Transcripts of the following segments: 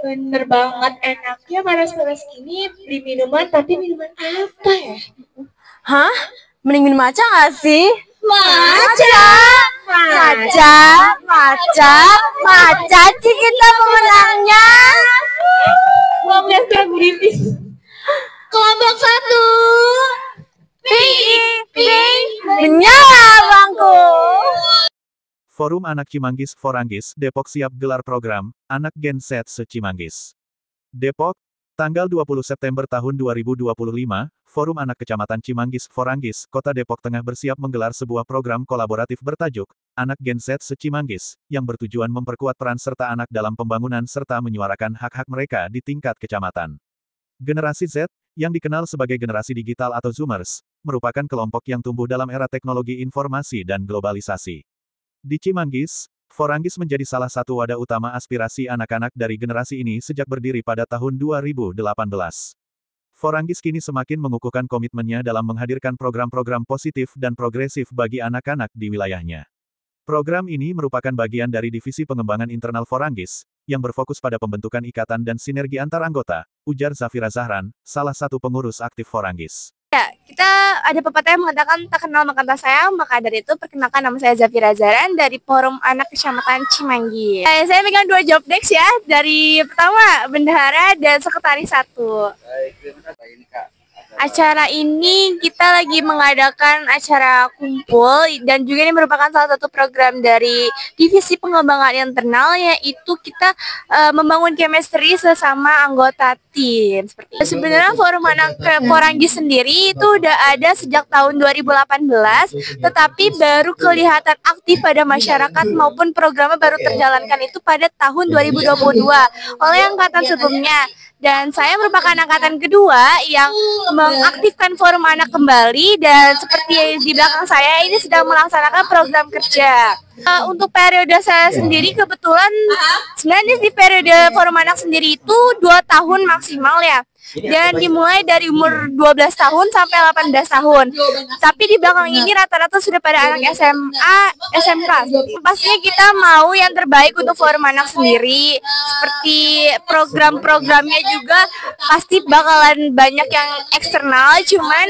Bener banget, enaknya panas-panas gini beli minuman, tapi minuman apa ya? Hah? Mending minum matcha gak sih? Matcha! Matcha Cikita pemenangnya. Ngomongin lagu Ritis. Kelompok 1. Ping, menyala bangku. Forum Anak Cimanggis Foranggis, Depok siap gelar program Anak Gen Z se-Cimanggis. Depok, tanggal 20 September tahun 2025, Forum Anak Kecamatan Cimanggis Foranggis, Kota Depok Tengah bersiap menggelar sebuah program kolaboratif bertajuk Anak Gen Z se-Cimanggis, yang bertujuan memperkuat peran serta anak dalam pembangunan serta menyuarakan hak-hak mereka di tingkat kecamatan. Generasi Z, yang dikenal sebagai generasi digital atau Zoomers, merupakan kelompok yang tumbuh dalam era teknologi informasi dan globalisasi. Di Cimanggis, Foranggis menjadi salah satu wadah utama aspirasi anak-anak dari generasi ini sejak berdiri pada tahun 2018. Foranggis kini semakin mengukuhkan komitmennya dalam menghadirkan program-program positif dan progresif bagi anak-anak di wilayahnya. Program ini merupakan bagian dari divisi pengembangan internal Foranggis, yang berfokus pada pembentukan ikatan dan sinergi antar anggota, ujar Zafira Zahran, salah satu pengurus aktif Foranggis. Ya, kita ada pepatah yang mengatakan tak kenal maka tak sayang, maka dari itu perkenalkan nama saya Zafira Zahran dari Forum Anak Kecamatan Cimanggis. Saya megang 2 job desk ya, dari pertama bendahara dan sekretaris 1. Baik, terima kasih ini Kak. Acara ini kita lagi mengadakan acara kumpul dan juga ini merupakan salah satu program dari divisi pengembangan internal, yaitu kita membangun chemistry sesama anggota tim. Seperti itu. Sebenarnya Forum Anak Foranggis sendiri itu udah ada sejak tahun 2018, tetapi baru kelihatan aktif pada masyarakat maupun programnya baru terjalankan itu pada tahun 2022 oleh angkatan sebelumnya. Dan saya merupakan angkatan kedua yang mengaktifkan Forum Anak kembali, dan seperti di belakang saya ini sedang melaksanakan program kerja. Untuk periode saya sendiri kebetulan sebenarnya di periode Forum Anak sendiri itu 2 tahun maksimal ya. Dan dimulai dari umur 12 tahun sampai 18 tahun. Tapi di belakang ini rata-rata sudah pada anak SMA, SMK. Pastinya kita mau yang terbaik untuk Forum Anak sendiri. Seperti program-programnya juga pasti bakalan banyak yang eksternal. Cuman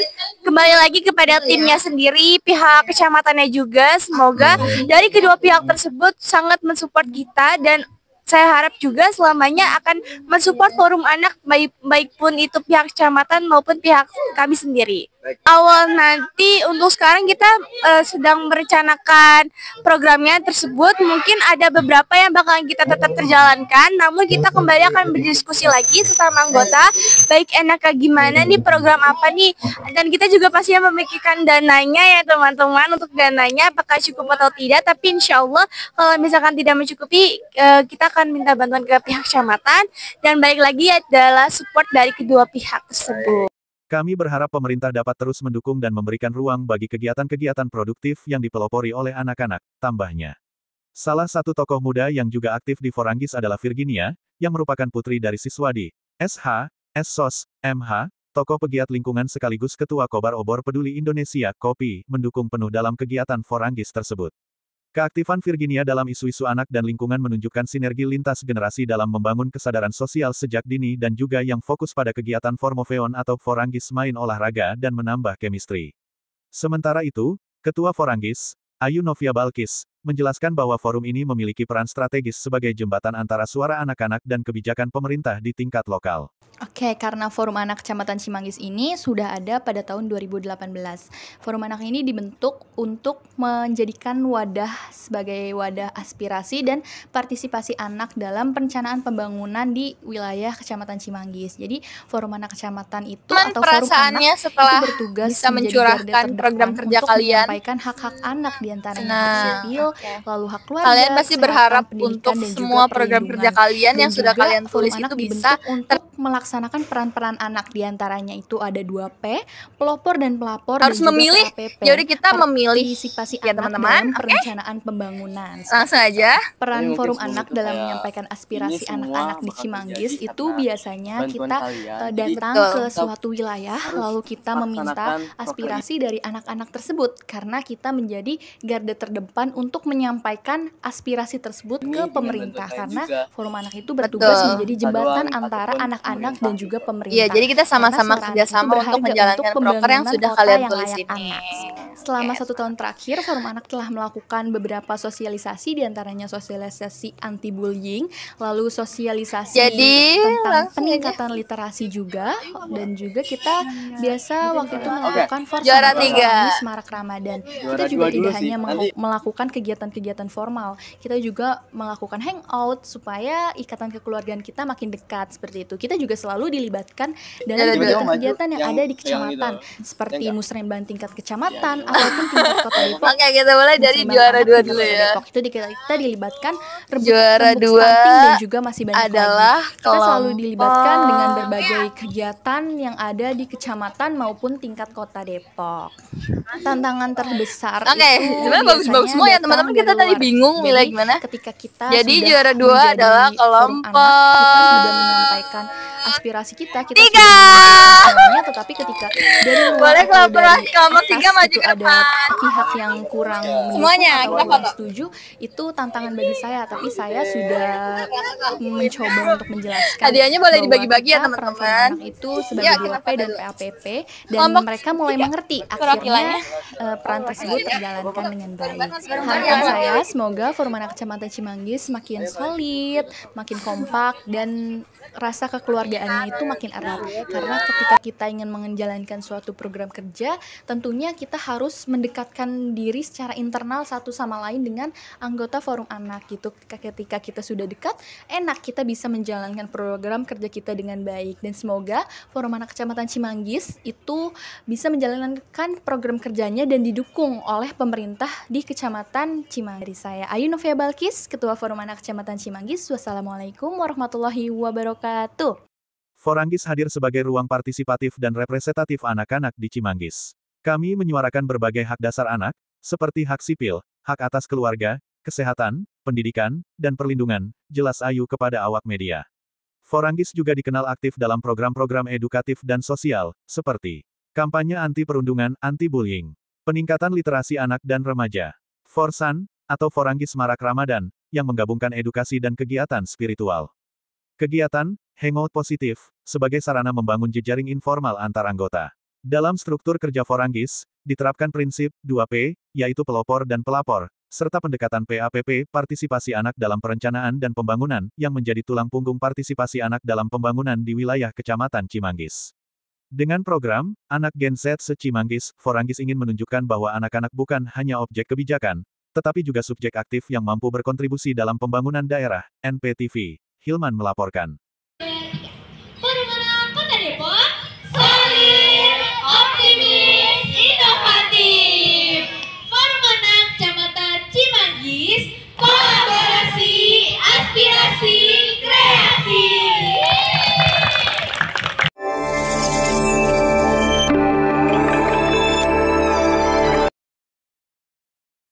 kembali lagi kepada timnya sendiri, pihak kecamatannya juga. Semoga dari kedua pihak tersebut sangat mensupport kita, dan saya harap juga selamanya akan mensupport Forum Anak, baik pun itu pihak kecamatan maupun pihak kami sendiri. Awal nanti untuk sekarang kita sedang merencanakan programnya tersebut. Mungkin ada beberapa yang bakalan kita tetap terjalankan, namun kita kembali akan berdiskusi lagi sesama anggota, baik enaknya gimana nih, program apa nih, dan kita juga pasti memikirkan dananya ya teman-teman, untuk dananya apakah cukup atau tidak. Tapi insya Allah kalau misalkan tidak mencukupi, kita akan minta bantuan ke pihak kecamatan, dan balik lagi adalah support dari kedua pihak tersebut. Kami berharap pemerintah dapat terus mendukung dan memberikan ruang bagi kegiatan-kegiatan produktif yang dipelopori oleh anak-anak, tambahnya. Salah satu tokoh muda yang juga aktif di Foranggis adalah Virginia, yang merupakan putri dari siswadi SH, SSOS, MH, tokoh pegiat lingkungan sekaligus Ketua Kobar Obor Peduli Indonesia, KOPI, mendukung penuh dalam kegiatan Foranggis tersebut. Keaktifan Virginia dalam isu-isu anak dan lingkungan menunjukkan sinergi lintas generasi dalam membangun kesadaran sosial sejak dini, dan juga yang fokus pada kegiatan Formoveon atau Foranggis main olahraga dan menambah chemistry. Sementara itu, Ketua Foranggis, Ayu Novia Balkis, menjelaskan bahwa forum ini memiliki peran strategis sebagai jembatan antara suara anak-anak dan kebijakan pemerintah di tingkat lokal. Oke, karena Forum Anak Kecamatan Cimanggis ini sudah ada pada tahun 2018. Forum Anak ini dibentuk untuk menjadikan wadah sebagai wadah aspirasi dan partisipasi anak dalam perencanaan pembangunan di wilayah Kecamatan Cimanggis. Jadi, Forum Anak Kecamatan itu atau Forum Anak setelah itu bertugas bisa mencurahkan program kerja kalian, menyampaikan hak-hak anak diantaranya hak sipil, lalu hak keluarga. Kalian pasti berharap untuk semua program kerja kalian yang sudah kalian tulis itu bisa untuk melaksanakan peran-peran anak. Di antaranya itu ada 2P, pelopor dan pelapor, Harus dan juga memilih. PAPP. Jadi kita memilih Partisipasi ya, anak teman-teman. dalam Oke. perencanaan pembangunan. Langsung aja. Peran Ini mungkin forum sebelum anak itu dalam kayak menyampaikan aspirasi ini semua anak-anak di bakal Cimanggis terjadi itu karena biasanya bantuan kita kalian. Jadi datang Betul. ke suatu wilayah harus lalu kita meminta laksanakan aspirasi dari anak-anak tersebut karena kita menjadi garda terdepan untuk menyampaikan aspirasi tersebut Ini ke dengan pemerintah bantuan karena juga. forum anak itu bertugas Betul. menjadi Kita jembatan doang antara ataupun anak-anak dan pemerintah juga gitu. pemerintah. Iya, jadi kita sama-sama Karena suara anak itu kerjasama untuk berharga menjalankan untuk proker yang pembangunan sudah kota kalian yang tulis layak ini. anak. Selama Yes. 1 tahun terakhir, forum anak telah melakukan beberapa sosialisasi, diantaranya sosialisasi anti bullying, lalu sosialisasi Jadi, tentang langsung aja. peningkatan literasi juga, dan juga kita biasa waktu itu melakukan forsa Juara untuk 3. menangani Semarak Ramadan. Kita Juara juga 2 dulu tidak sih, hanya nanti. melakukan kegiatan-kegiatan formal, kita juga melakukan hangout supaya ikatan kekeluargaan kita makin dekat seperti itu. Kita juga selalu dilibatkan dalam Juara 2. kegiatan-kegiatan yang ada di Yang kecamatan, gitu. seperti Ya enggak? musrenbang tingkat kecamatan Iya. ataupun tingkat kota Depok. Oke, kita mulai dari Musrenbang juara anak 2 tingkat dulu kota ya. Depok. Itu kita dilibatkan Juara rembuk 2 stunting dan juga masih banyak adalah lagi. Kita selalu dilibatkan kelompok. dengan berbagai kegiatan yang ada di kecamatan maupun tingkat kota Depok. Tantangan terbesar Oke, itu sebenarnya bagus-bagus biasanya semua ya datang teman-teman. Kita dari tadi luar. bingung milih Jadi, gimana. ketika kita Jadi sudah juara 2 menjadi adalah forum anak, kita kelompok sudah menyampaikan aspirasi kita 3. sudah menyampaikan semuanya, tetapi ketika dari luar Boleh atau kelompok dari kelompok atas 3 maju itu ke ada depan. pihak yang kurang mendukung Semuanya, atau kita kurang foto. setuju, itu tantangan bagi saya, tapi saya sudah mencoba untuk menjelaskan Hadiahnya boleh bahwa dibagi-bagi ya, kita peran teman-teman. forum anak itu sebagai Ya, kita 2P foto dan dulu. PAPP, dan Kelompok mereka mulai 3. mengerti akhirnya Perwakilannya. peran tersebut terjalankan dengan baik. Harapan saya semoga forum anak Kecamatan Cimanggis makin solid, makin kompak, dan rasa kekeluargaannya itu makin erat. Karena ketika kita ingin menjalankan suatu program kerja, tentunya kita harus mendekatkan diri secara internal satu sama lain dengan anggota forum anak gitu. Ketika kita sudah dekat, enak kita bisa menjalankan program kerja kita dengan baik. Dan semoga forum anak Kecamatan Cimanggis itu bisa menjalankan program kerjanya dan didukung oleh pemerintah di Kecamatan Cimanggis. Dari saya Ayu Novia Balkis, Ketua Forum Anak Kecamatan Cimanggis. Wassalamualaikum warahmatullahi wabarakatuh. Foranggis hadir sebagai ruang partisipatif dan representatif anak-anak di Cimanggis. Kami menyuarakan berbagai hak dasar anak, seperti hak sipil, hak atas keluarga, kesehatan, pendidikan, dan perlindungan, jelas Ayu kepada awak media. Foranggis juga dikenal aktif dalam program-program edukatif dan sosial, seperti kampanye anti-perundungan, anti-bullying, peningkatan literasi anak dan remaja, Forsan, atau Foranggis Semarak Ramadan, yang menggabungkan edukasi dan kegiatan spiritual. Kegiatan, hangout positif, sebagai sarana membangun jejaring informal antar anggota. Dalam struktur kerja Foranggis, diterapkan prinsip 2P, yaitu pelopor dan pelapor, serta pendekatan PAPP, partisipasi anak dalam perencanaan dan pembangunan, yang menjadi tulang punggung partisipasi anak dalam pembangunan di wilayah Kecamatan Cimanggis. Dengan program, Anak Gen Z se-Cimanggis, Foranggis ingin menunjukkan bahwa anak-anak bukan hanya objek kebijakan, tetapi juga subjek aktif yang mampu berkontribusi dalam pembangunan daerah, NPTV. Hilman melaporkan.